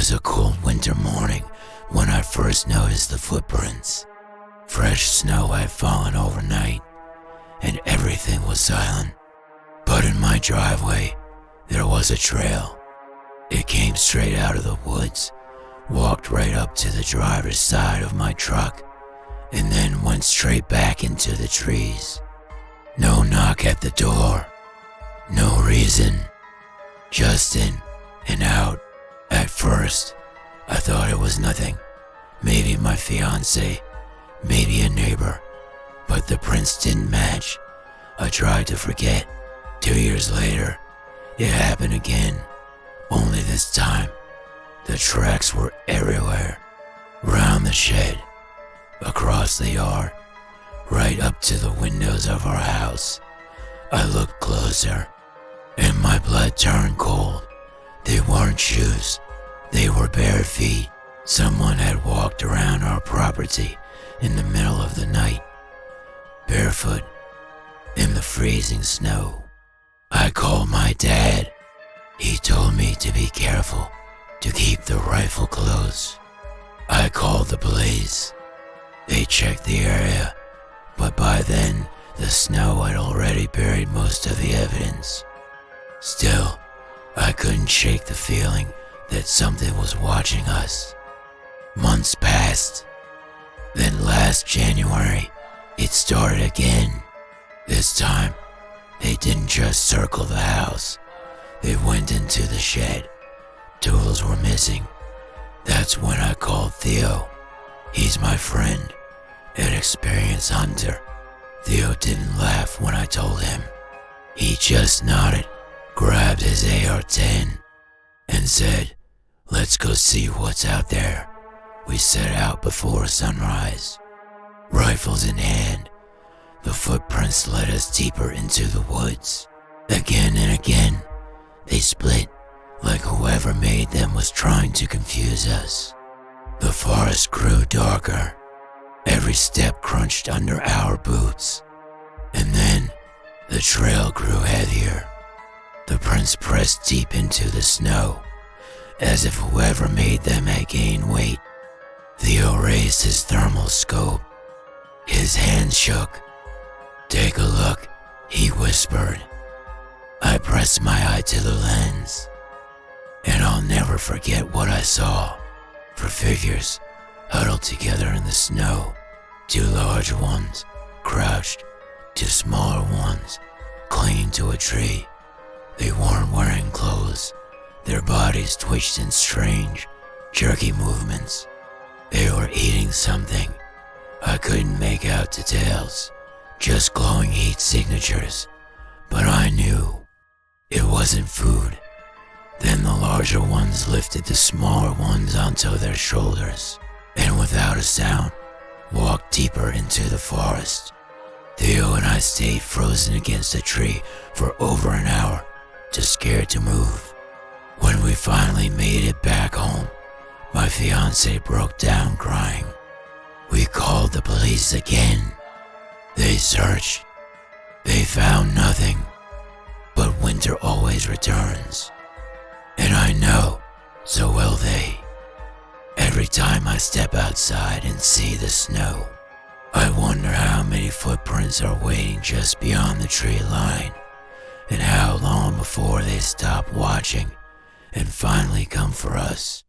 was a cold winter morning when I first noticed the footprints. Fresh snow had fallen overnight, and everything was silent. But in my driveway, there was a trail. It came straight out of the woods, walked right up to the driver's side of my truck, and then went straight back into the trees. No knock at the door. No reason. Just in and out. At first, I thought it was nothing. Maybe my fiance, maybe a neighbor, but the prints didn't match. I tried to forget. 2 years later, it happened again. Only this time, the tracks were everywhere. Round the shed, across the yard, right up to the windows of our house. I looked closer, and my blood turned cold. They weren't shoes, they were bare feet. Someone had walked around our property in the middle of the night, barefoot, in the freezing snow. I called my dad. He told me to be careful, to keep the rifle close. I called the police. They checked the area, but by then the snow had already buried most of the evidence. Still, I couldn't shake the feeling that something was watching us. Months passed. Then last January, it started again. This time, they didn't just circle the house. They went into the shed. Tools were missing. That's when I called Theo. He's my friend, an experienced hunter. Theo didn't laugh when I told him. He just nodded, grabbed his AR-10, and said, "Let's go see what's out there." We set out before sunrise. Rifles in hand, the footprints led us deeper into the woods. Again and again, they split, like whoever made them was trying to confuse us. The forest grew darker. Every step crunched under our boots. And then, the trail grew heavier. The prints pressed deep into the snow, as if whoever made them had gained weight. Theo raised his thermal scope. His hands shook. "Take a look," he whispered. I pressed my eye to the lens, and I'll never forget what I saw. 4 figures huddled together in the snow. 2 large ones crouched, 2 smaller ones clinging to a tree. They weren't wearing clothes. Their bodies twitched in strange, jerky movements. They were eating something. I couldn't make out details, just glowing heat signatures, but I knew it wasn't food. Then the larger ones lifted the smaller ones onto their shoulders, and without a sound, walked deeper into the forest. Theo and I stayed frozen against a tree for over an hour, too scared to move. When we finally made it back home, my fiance broke down crying. We called the police again. They searched. They found nothing. But winter always returns. And I know, so will they. Every time I step outside and see the snow, I wonder how many footprints are waiting just beyond the tree line, and how long before they stop watching and finally come for us.